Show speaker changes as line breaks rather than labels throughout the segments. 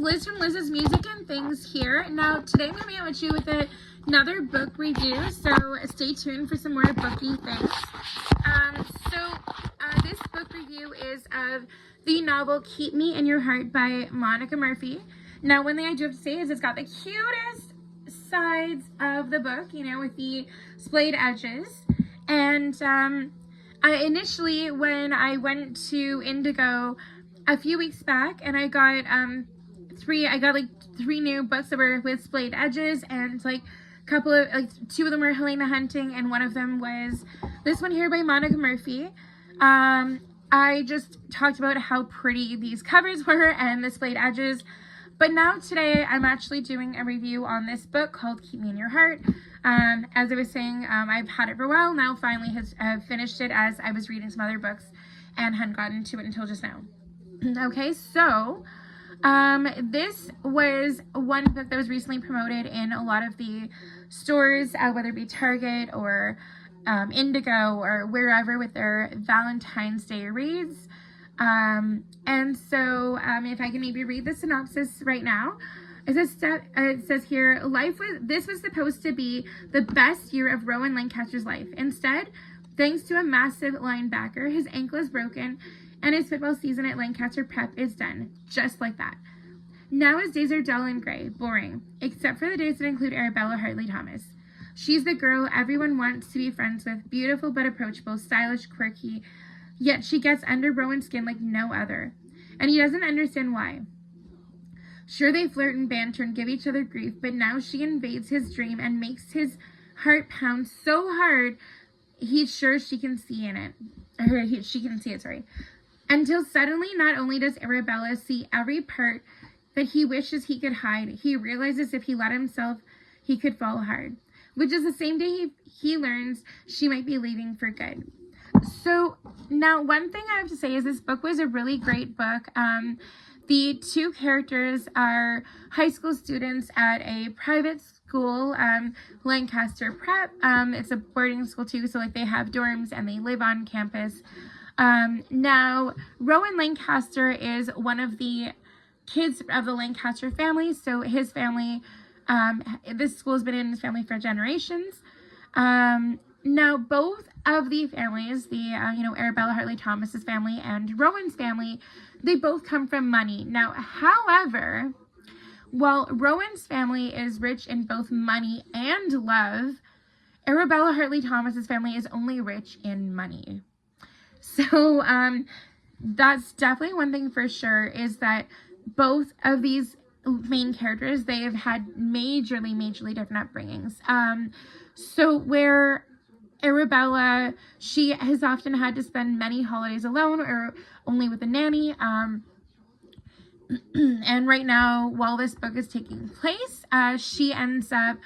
Liz from Liz's Music and Things here. Now, today I'm coming out with you with another book review, so stay tuned for some more Booky things. This book review is of the novel Keep Me in Your Heart by Monica Murphy. Now, one thing I do have to say is it's got the cutest sides of the book, you know, with the splayed edges. And initially, when I went to Indigo a few weeks back, and I got three new books that were with splayed edges, and two of them were Helena Hunting, and one of them was this one here by Monica Murphy. I just talked about how pretty these covers were and the splayed edges, but now today I'm actually doing a review on this book called Keep Me in Your Heart. As I was saying, I've had it for a while now, finally have finished it as I was reading some other books and hadn't gotten to it until just now. Okay, so this was one book that was recently promoted in a lot of the stores, whether it be Target or Indigo or wherever, with their Valentine's Day reads. And so if I can maybe read the synopsis right now. It says here, this was supposed to be the best year of Rowan Lancaster's life. Instead, thanks to a massive linebacker, his ankle is broken and his football season at Lancaster Prep is done. Just like that. Now his days are dull and gray, boring, except for the days that include Arabella Hartley Thomas. She's the girl everyone wants to be friends with, beautiful but approachable, stylish, quirky, yet she gets under Rowan's skin like no other. And he doesn't understand why. Sure, they flirt and banter and give each other grief, but now she invades his dream and makes his heart pound so hard he's sure she can see it. Until suddenly, not only does Arabella see every part that he wishes he could hide, he realizes if he let himself, he could fall hard. Which is the same day he learns she might be leaving for good. So now, one thing I have to say is this book was a really great book. The two characters are high school students at a private school, Lancaster Prep. It's a boarding school too, so they have dorms and they live on campus. Now, Rowan Lancaster is one of the kids of the Lancaster family, so his family, this school's been in his family for generations. Now, both of the families, Arabella Hartley Thomas's family and Rowan's family, they both come from money. Now, however, while Rowan's family is rich in both money and love, Arabella Hartley Thomas's family is only rich in money. So, that's definitely one thing for sure, is that both of these main characters, they have had majorly different upbringings. So where Arabella, she has often had to spend many holidays alone or only with a nanny. And right now, while this book is taking place, she ends up,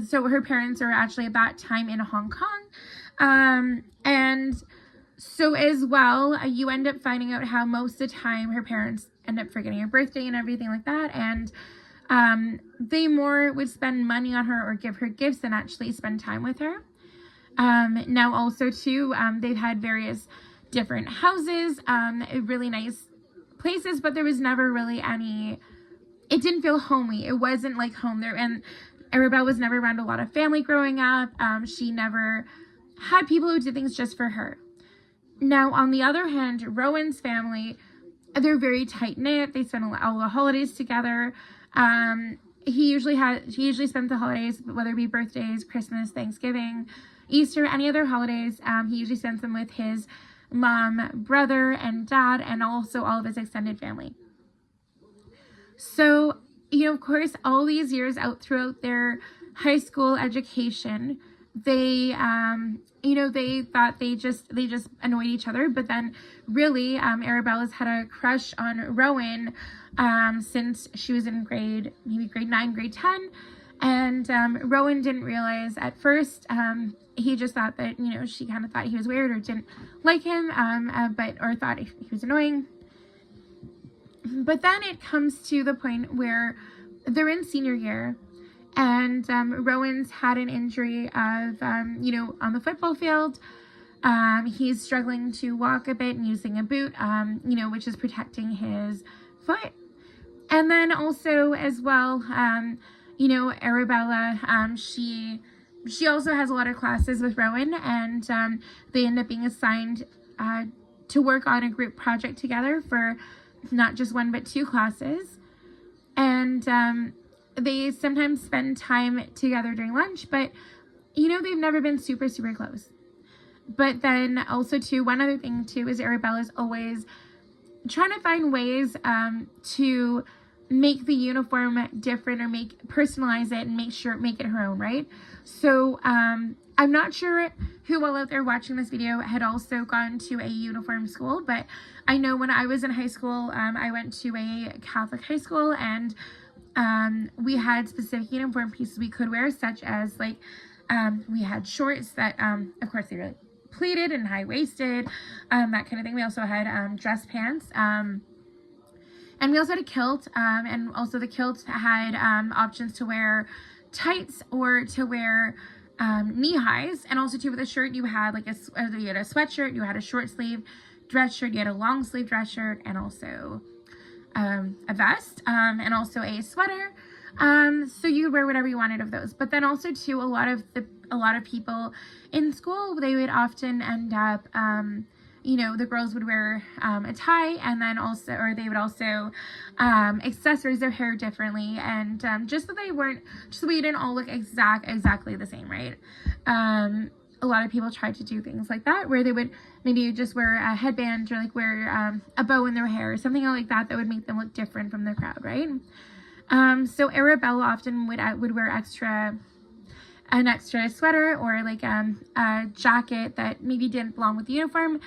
so her parents are actually at that time in Hong Kong. And so as well, you end up finding out how most of the time her parents end up forgetting her birthday and everything like that. And they more would spend money on her or give her gifts than actually spend time with her. Now also too, they've had various different houses, really nice places, but there was never really it didn't feel homey. It wasn't like home there. And Arabella was never around a lot of family growing up. She never had people who did things just for her. Now, on the other hand, Rowan's family, they're very tight-knit. They spend all the holidays together. He usually spends the holidays, whether it be birthdays, Christmas, Thanksgiving, Easter, any other holidays. He usually spends them with his mom, brother, and dad, and also all of his extended family. So, of course, all these years out throughout their high school education, they thought they just annoyed each other, but then really, Arabella's had a crush on Rowan, since she was in grade 9, grade 10, and, Rowan didn't realize at first, he just thought that, she kind of thought he was weird or didn't like him, or thought he was annoying. But then it comes to the point where they're in senior year, and Rowan's had an injury of, on the football field. He's struggling to walk a bit and using a boot, which is protecting his foot. And then also as well, you know, Arabella, she also has a lot of classes with Rowan, and they end up being assigned to work on a group project together for not just one but two classes. And they sometimes spend time together during lunch, but you know, they've never been super close. But then also too, one other thing too is Arabella's always trying to find ways to make the uniform different, or personalize it and make it her own, right? So I'm not sure who all out there watching this video had also gone to a uniform school, but I know when I was in high school, I went to a Catholic high school, and we had specific uniform pieces we could wear, such as like we had shorts that of course they were pleated and high-waisted, that kind of thing. We also had dress pants, and we also had a kilt, and also the kilt had options to wear tights or to wear knee highs, and also too with a shirt you had like you had a sweatshirt, you had a short sleeve dress shirt, you had a long sleeve dress shirt, and also a vest, and also a sweater. So you could wear whatever you wanted of those. But then also too, a lot of people in school, they would often end up, you know, the girls would wear a tie, and then also, or they would also accessorize their hair differently, and just so we didn't all look exactly the same, right? A lot of people tried to do things like that, where they would maybe just wear a headband, or like wear a bow in their hair, or something like that would make them look different from the crowd, right? So Arabella often would wear an extra sweater, or like a jacket that maybe didn't belong with the uniform.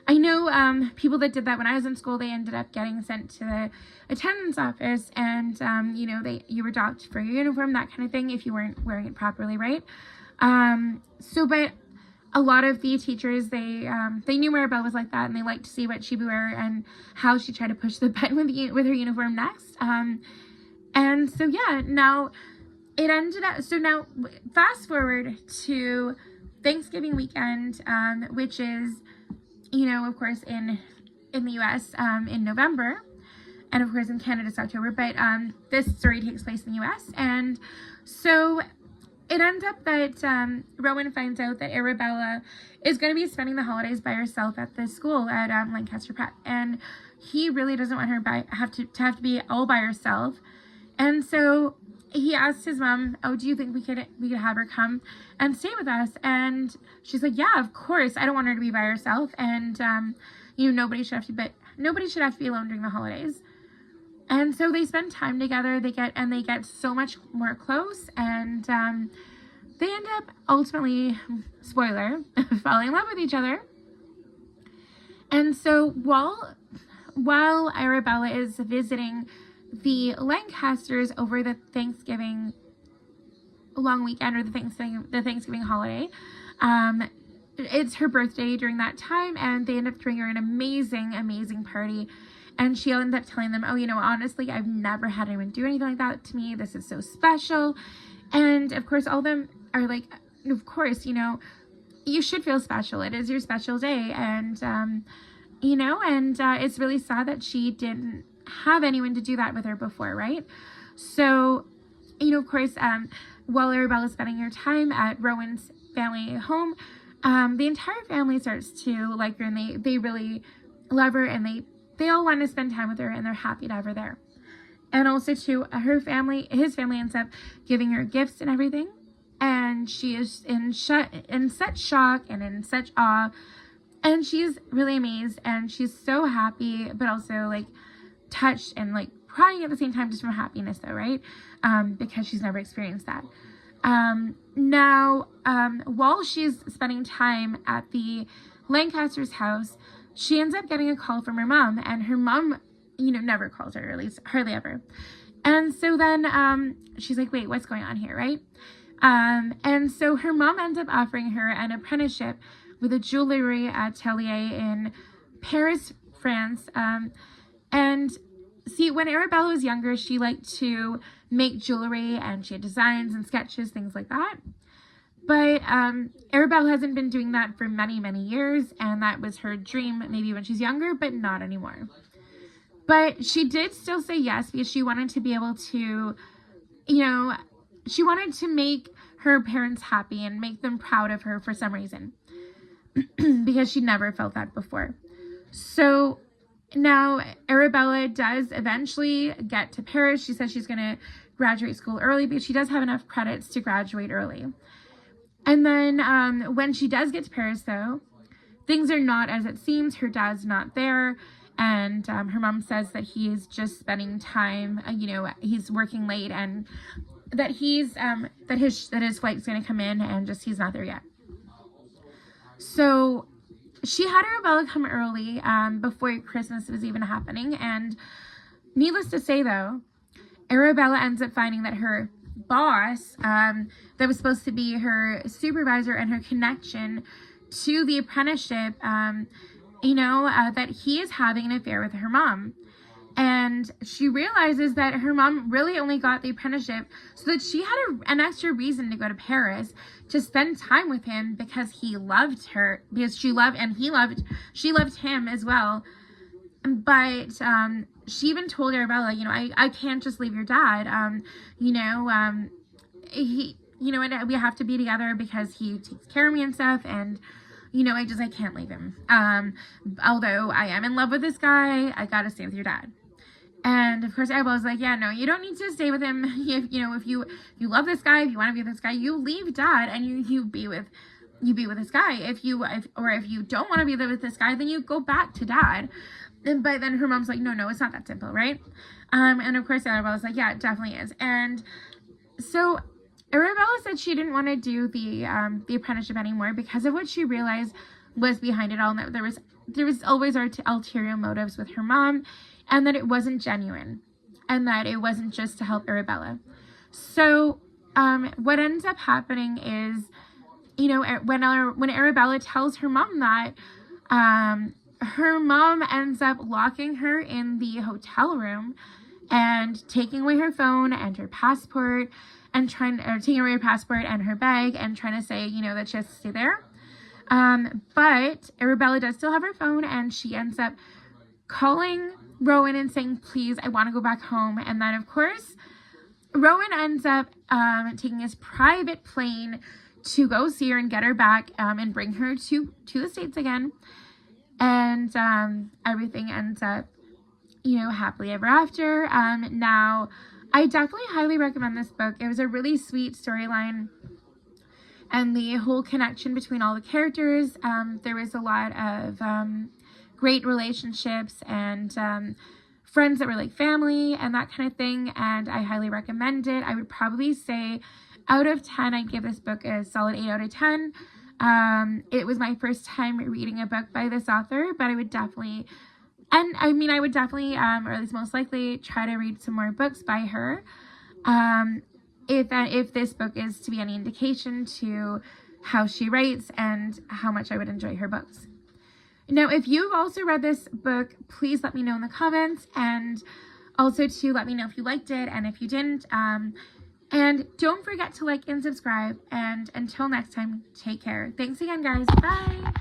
I know people that did that when I was in school. They ended up getting sent to the attendance office, and you know, you were docked for your uniform, that kind of thing, if you weren't wearing it properly, right? But a lot of the teachers, they knew Maribel was like that, and they liked to see what she would wear and how she tried to push the button with her uniform next. And so yeah, now it ended up, so now fast forward to Thanksgiving weekend, which is, you know, of course in the US in November, and of course in Canada it's October, but this story takes place in the US. And so it ends up that Rowan finds out that Arabella is going to be spending the holidays by herself at the school at Lancaster Prep, and he really doesn't want her to be all by herself. And so he asked his mom, "Oh, do you think we could have her come and stay with us?" And she's like, "Yeah, of course. I don't want her to be by herself, and you know, nobody should have to be alone during the holidays." And so they spend time together. They get so much more close, and they end up ultimately, spoiler, falling in love with each other. And so while Arabella is visiting the Lancasters over the Thanksgiving long weekend, or the Thanksgiving holiday, it's her birthday during that time, and they end up throwing her an amazing party. And she ended up telling them, "Oh, you know, honestly, I've never had anyone do anything like that to me. This is so special." And of course, all of them are like, "Of course, you know, you should feel special. It is your special day." And you know, and it's really sad that she didn't have anyone to do that with her before, right? So, you know, of course, while Arabella's spending her time at Rowan's family home, the entire family starts to like her, and they really love her, and they all want to spend time with her, and they're happy to have her there. And also too, his family ends up giving her gifts and everything, and she is in such shock and in such awe, and she's really amazed, and she's so happy, but also like touched and like crying at the same time, just from happiness though, right? Because she's never experienced that. Now, while she's spending time at the Lancaster's house, she ends up getting a call from her mom, and her mom, you know, never calls her, or at least hardly ever. And so then she's like, "Wait, what's going on here?" Right? And so her mom ends up offering her an apprenticeship with a jewelry atelier in Paris, France. And see, when Arabella was younger, she liked to make jewelry, and she had designs and sketches, things like that. But Arabella hasn't been doing that for many years, and that was her dream maybe when she's younger, but not anymore. But she did still say yes because she wanted to be able to, you know, she wanted to make her parents happy and make them proud of her for some reason. Because she never felt that before. So now Arabella does eventually get to Paris. She says she's going to graduate school early because she does have enough credits to graduate early. And then when she does get to Paris, though, things are not as it seems. Her dad's not there. And her mom says that he is just spending time, he's working late, and that his flight's going to come in, and just he's not there yet. So she had Arabella come early before Christmas was even happening. And needless to say, though, Arabella ends up finding that her boss, that was supposed to be her supervisor and her connection to the apprenticeship, that he is having an affair with her mom. And she realizes that her mom really only got the apprenticeship so that she had an extra reason to go to Paris to spend time with him, because he loved her, because she loved him as well. But she even told Arabella, I can't just leave your dad. And we have to be together because he takes care of me and stuff, and I can't leave him. Although I am in love with this guy, I gotta stay with your dad. And of course, Arabella's like, yeah, no, you don't need to stay with him. If you love this guy, if you want to be with this guy, you leave dad and you be with this guy. If you don't want to be with this guy, then you go back to dad. But then her mom's like, no, it's not that simple, right? And of course, Arabella's like, yeah, it definitely is. And so Arabella said she didn't want to do the apprenticeship anymore because of what she realized was behind it all, and that there was always ulterior motives with her mom, and that it wasn't genuine, and that it wasn't just to help Arabella. So what ends up happening is, when Arabella tells her mom that, her mom ends up locking her in the hotel room and taking away her phone and her passport, and taking away her passport and her bag, and trying to say, that she has to stay there. But Arabella does still have her phone, and she ends up calling Rowan and saying, please, I want to go back home. And then, of course, Rowan ends up taking his private plane to go see her and get her back, and bring her to the States again. And everything ends up, happily ever after. Now, I definitely highly recommend this book. It was a really sweet storyline, and the whole connection between all the characters. There was a lot of great relationships and friends that were like family and that kind of thing, and I highly recommend it. I would probably say out of 10, I'd give this book a solid 8 out of 10. It was my first time reading a book by this author, but I would definitely, or at least most likely, try to read some more books by her. If this book is to be any indication to how she writes and how much I would enjoy her books. Now, if you've also read this book, please let me know in the comments, and also to let me know if you liked it and if you didn't. And don't forget to like and subscribe. And until next time, take care. Thanks again, guys. Bye.